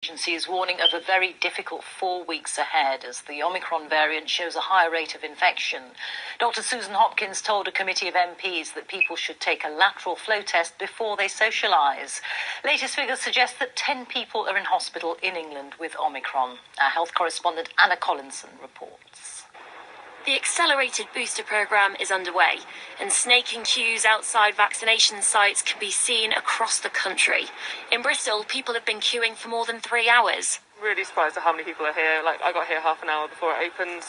Agency is warning of a very difficult 4 weeks ahead as the Omicron variant shows a higher rate of infection. Dr. Susan Hopkins told a committee of MPs that people should take a lateral flow test before they socialise. Latest figures suggest that 10 people are in hospital in England with Omicron. Our health correspondent Anna Collinson reports. The accelerated booster programme is underway, and snaking queues outside vaccination sites can be seen across the country. In Bristol, people have been queuing for more than 3 hours. Really surprised at how many people are here. I got here half an hour before it opened,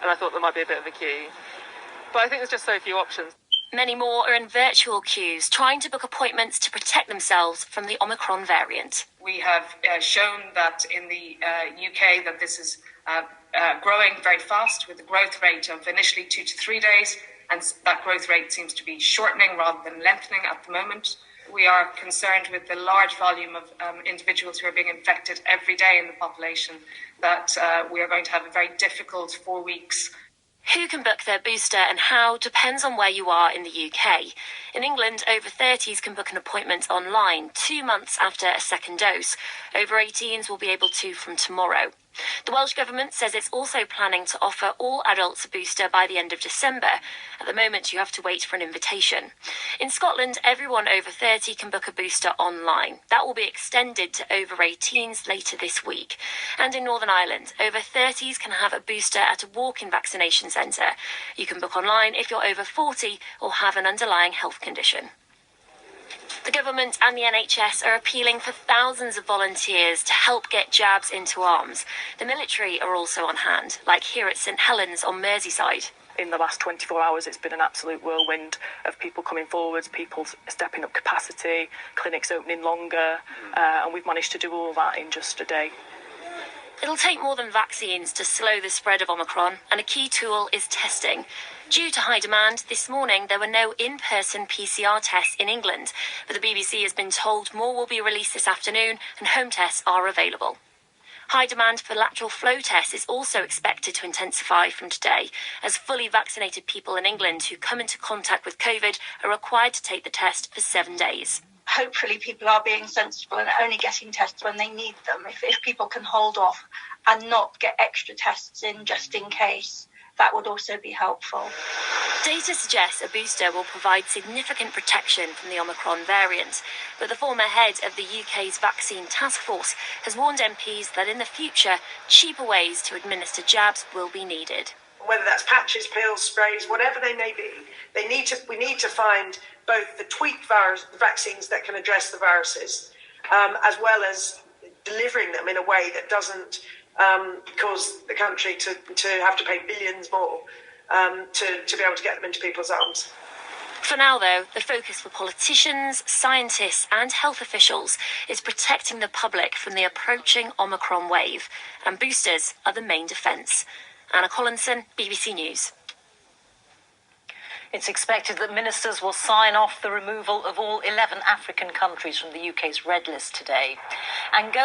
and I thought there might be a bit of a queue. But I think there's just so few options. Many more are in virtual queues, trying to book appointments to protect themselves from the Omicron variant. We have shown that in the UK that this is growing very fast, with a growth rate of initially 2 to 3 days, and that growth rate seems to be shortening rather than lengthening at the moment. We are concerned with the large volume of individuals who are being infected every day in the population, that we are going to have a very difficult 4 weeks. Who can book their booster and how depends on where you are in the UK. In England, over 30s can book an appointment online 2 months after a second dose. Over 18s will be able to from tomorrow. The Welsh Government says it's also planning to offer all adults a booster by the end of December. At the moment, you have to wait for an invitation. In Scotland, everyone over 30 can book a booster online. That will be extended to over 18s later this week. And in Northern Ireland, over 30s can have a booster at a walk-in vaccination centre. You can book online if you're over 40 or have an underlying health condition. The government and the NHS are appealing for thousands of volunteers to help get jabs into arms. The military are also on hand, like here at St Helens on Merseyside. In the last 24 hours, it's been an absolute whirlwind of people coming forwards, people stepping up capacity, clinics opening longer, and we've managed to do all that in just a day. It'll take more than vaccines to slow the spread of Omicron, and a key tool is testing. Due to high demand, this morning there were no in-person PCR tests in England, but the BBC has been told more will be released this afternoon and home tests are available. High demand for lateral flow tests is also expected to intensify from today, as fully vaccinated people in England who come into contact with COVID are required to take the test for 7 days. Hopefully people are being sensible and only getting tests when they need them. If people can hold off and not get extra tests in just in case, that would also be helpful. Data suggests a booster will provide significant protection from the Omicron variant, but the former head of the UK's vaccine Taskforce has warned MPs that in the future, cheaper ways to administer jabs will be needed. Whether that's patches, pills, sprays, whatever they may be, we need to find both the tweaked vaccines that can address the viruses, as well as delivering them in a way that doesn't cause the country to have to pay billions more to be able to get them into people's arms. For now, though, the focus for politicians, scientists and health officials is protecting the public from the approaching Omicron wave, and boosters are the main defence. Anna Collinson, BBC News. It's expected that ministers will sign off the removal of all 11 African countries from the UK's red list today. Angola